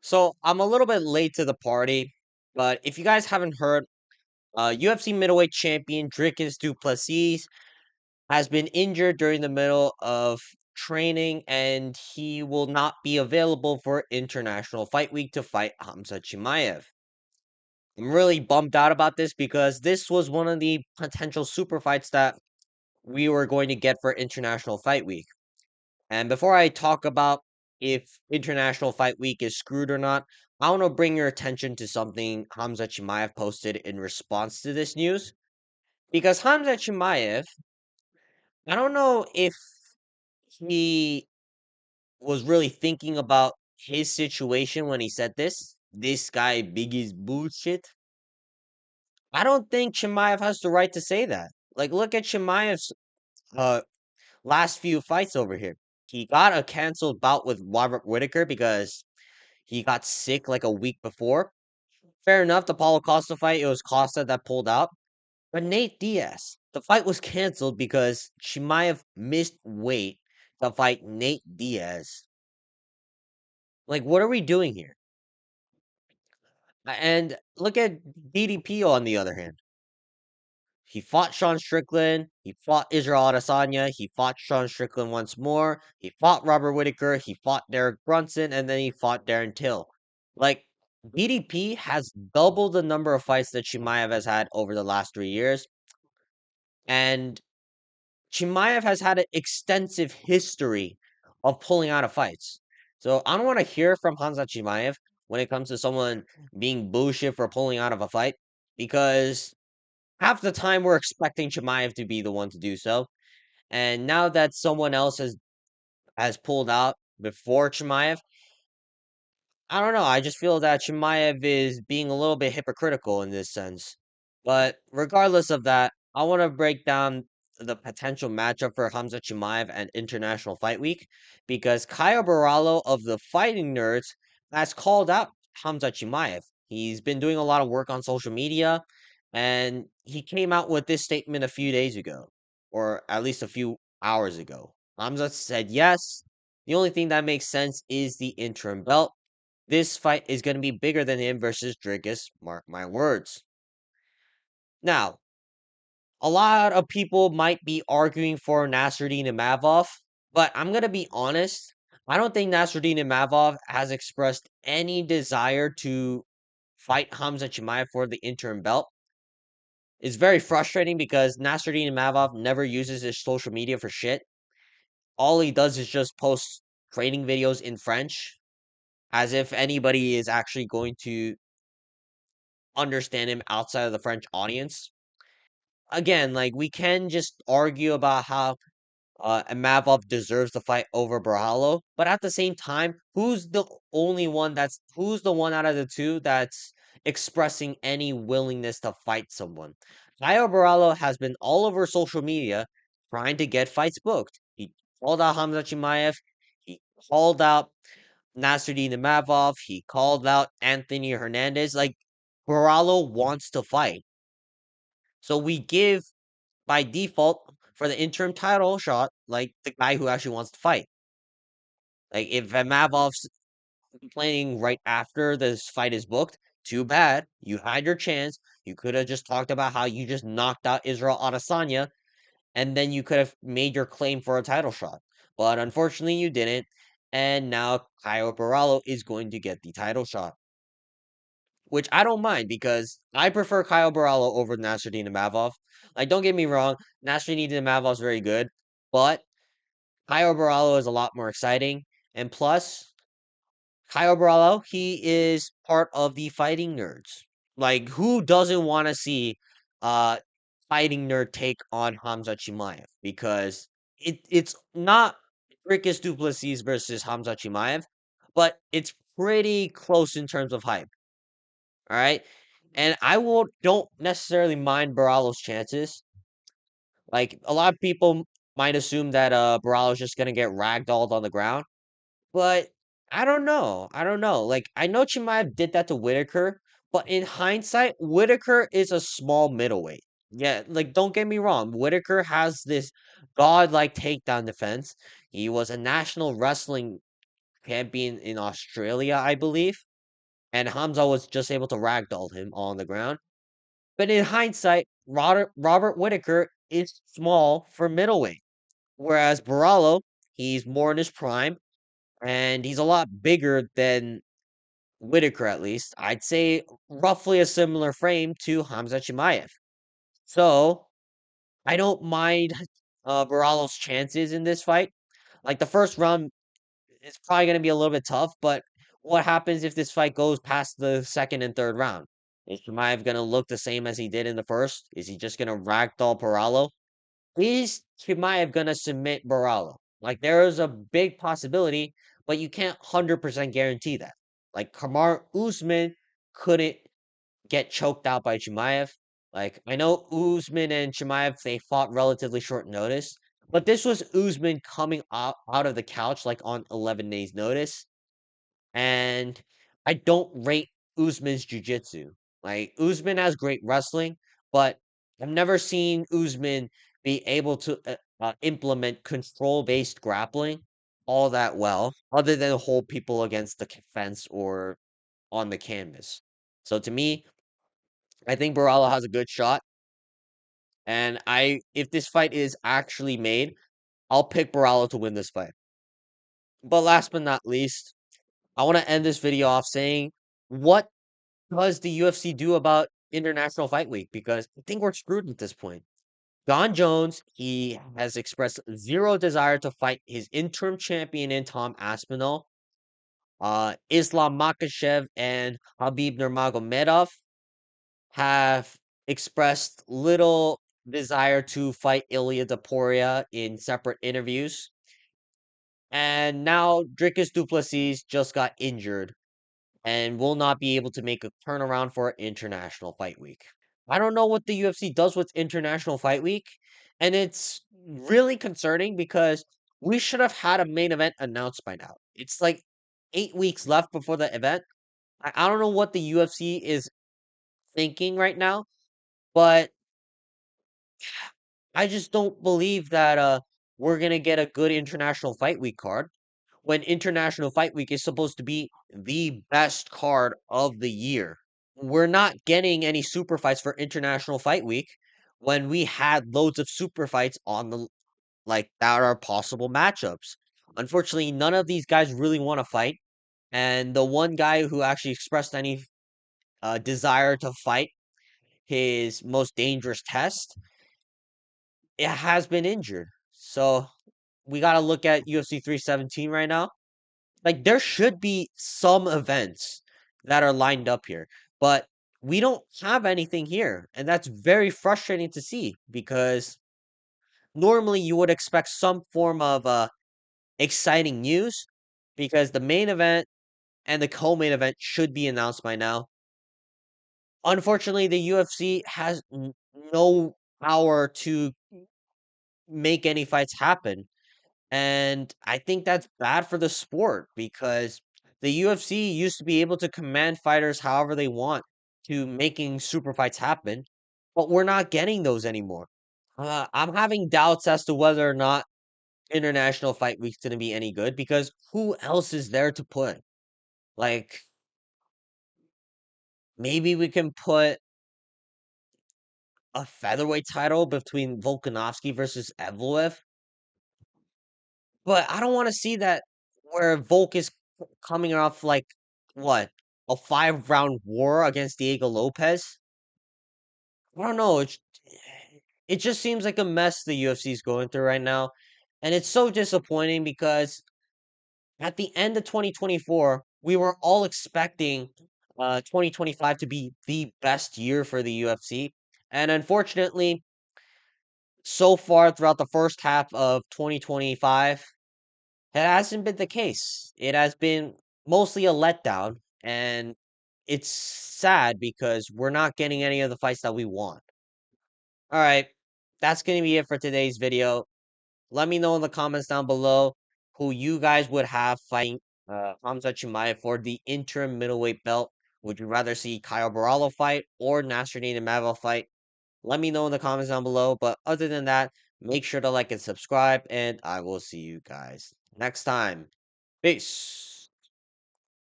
So I'm a little bit late to the party, but if you guys haven't heard, UFC middleweight champion Dricus Du Plessis has been injured during the middle of training, and he will not be available for International Fight Week to fight Hamza Chimaev. I'm really bummed out about this because this was one of the potential super fights that we were going to get for International Fight Week. And before I talk about if International Fight Week is screwed or not, I want to bring your attention to something Hamza Chimaev posted in response to this news. Because Hamza Chimaev, I don't know if he was really thinking about his situation when he said this. This guy Biggie's bullshit. I don't think Chimaev has the right to say that. Like, look at Chimaev's uh last few fights over here. He got a canceled bout with Robert Whitaker because he got sick like a week before. Fair enough, the Paulo Costa fight, it was Costa that pulled out. But Nate Diaz, the fight was canceled because Chimaev missed weight to fight Nate Diaz. Like, what are we doing here? And look at DDP on the other hand. He fought Sean Strickland. He fought Israel Adesanya. He fought Sean Strickland once more. He fought Robert Whitaker. He fought Derek Brunson, and then he fought Darren Till. Like DDP has double the number of fights that Chimaev has had over the last 3 years, and Chimaev has had an extensive history of pulling out of fights. So I don't want to hear from Hamza Chimaev when it comes to someone being bullshit for pulling out of a fight, because half the time we're expecting Chimaev to be the one to do so. And now that someone else has pulled out before Chimaev, I don't know. I just feel that Chimaev is being a little bit hypocritical in this sense. But regardless of that, I want to break down the potential matchup for Hamza Chimaev and International Fight Week because Kyle Barallo of the Fighting Nerds has called out Hamza Chimaev. He's been doing a lot of work on social media, and he came out with this statement a few days ago, or at least a few hours ago. Hamza said yes. The only thing that makes sense is the interim belt. This fight is going to be bigger than him versus Dricus. Mark my words. Now, a lot of people might be arguing for Nasruddin Imavov, but I'm going to be honest. I don't think Nasruddin Imavov has expressed any desire to fight Hamza Chimaev for the interim belt. It's very frustrating because Nasruddin Imavov never uses his social media for shit. All he does is just post training videos in French, as if anybody is actually going to understand him outside of the French audience. Again, like we can just argue about how Mavov deserves the fight over Brawlo, but at the same time, who's the one out of the two that's expressing any willingness to fight someone? Kyle Brawlo has been all over social media trying to get fights booked. He called out Hamza Chimaev. He called out Nasruddin Mavov. He called out Anthony Hernandez. Like Brawlo wants to fight. So we give by default for the interim title shot, like the guy who actually wants to fight. Like if Mavov's complaining right after this fight is booked, too bad. You had your chance. You could have just talked about how you just knocked out Israel Adesanya, and then you could have made your claim for a title shot. But unfortunately, you didn't. And now Kyle Barallo is going to get the title shot, which I don't mind because I prefer Kyle Barallo over Nasruddin Mavov. Like, don't get me wrong, Nasruddin Mavov is very good, but Kyle Barallo is a lot more exciting. And plus, Kyle Barallo, he is part of the Fighting Nerds. Like, who doesn't want to see uh Fighting Nerd take on Hamza Chimaev? Because it's not Rickus Duplessis versus Hamza Chimaev, but it's pretty close in terms of hype. All right. And I will don't necessarily mind Barallo's chances. Like a lot of people might assume that Barallo's just gonna get ragdolled on the ground. But I don't know. I don't know. Like I know Chimaev did that to Whitaker, but in hindsight, Whitaker is a small middleweight. Yeah, like don't get me wrong. Whitaker has this godlike takedown defense. He was a national wrestling champion in Australia, I believe. and Hamza was just able to ragdoll him on the ground. But in hindsight, Robert Whitaker is small for middleweight, whereas Barallo, he's more in his prime, and he's a lot bigger than Whitaker, at least. I'd say roughly a similar frame to Hamza Chimaev. So I don't mind Barallo's chances in this fight. Like the first round, it's probably going to be a little bit tough, but what happens if this fight goes past the second and third round? Is Chimaev going to look the same as he did in the first? Is he just going to ragdoll Barallo? Is Chimaev going to submit Barallo? Like, there is a big possibility, but you can't 100% guarantee that. Like, Kamar Usman couldn't get choked out by Chimaev. Like, I know Usman and Chimaev, they fought relatively short notice, but this was Usman coming out of the couch, like, on 11 days' notice. And I don't rate Usman's jiu-jitsu. Like, Usman has great wrestling, but I've never seen Usman be able to implement control-based grappling all that well, other than hold people against the fence or on the canvas. So to me, I think Barala has a good shot, and if this fight is actually made, I'll pick Barala to win this fight. But last but not least, I want to end this video off saying, what does the UFC do about International Fight Week? Because I think we're screwed at this point. John Jones, he has expressed zero desire to fight his interim champion in Tom Aspinall. Islam Makhachev and Habib Nurmagomedov have expressed little desire to fight Ilya Topuria in separate interviews. And now Dricus du Plessis just got injured and will not be able to make a turnaround for International Fight Week. I don't know what the UFC does with International Fight Week, and it's really concerning because we should have had a main event announced by now. It's like 8 weeks left before the event. I don't know what the UFC is thinking right now, but I just don't believe that we're gonna get a good International Fight Week card when International Fight Week is supposed to be the best card of the year. We're not getting any super fights for International Fight Week when we had loads of super fights on the like that are possible matchups. Unfortunately, none of these guys really want to fight, and the one guy who actually expressed any desire to fight his most dangerous test, it has been injured. So we got to look at UFC 317 right now. Like there should be some events that are lined up here, but we don't have anything here, and that's very frustrating to see because normally you would expect some form of exciting news because the main event and the co-main event should be announced by now. Unfortunately, the UFC has no power to make any fights happen. And I think that's bad for the sport because the UFC used to be able to command fighters however they want to making super fights happen, but we're not getting those anymore. I'm having doubts as to whether or not International Fight Week's going to be any good because who else is there to put? Like, maybe we can put a featherweight title between Volkanovski versus Evloev, but I don't want to see that where Volk is coming off like what a 5 round war against Diego Lopez. I don't know. It just seems like a mess the UFC is going through right now, and it's so disappointing because at the end of 2024, we were all expecting 2025 to be the best year for the UFC, and unfortunately, so far throughout the first half of 2025. It hasn't been the case. It has been mostly a letdown, and it's sad because we're not getting any of the fights that we want. All right, that's going to be it for today's video. Let me know in the comments down below who you guys would have fighting Hamza Chimaev for the interim middleweight belt. Would you rather see Kyle Barallo fight or Nasruddin Imavov fight? Let me know in the comments down below. But other than that, make sure to like and subscribe, and I will see you guys next time. Peace.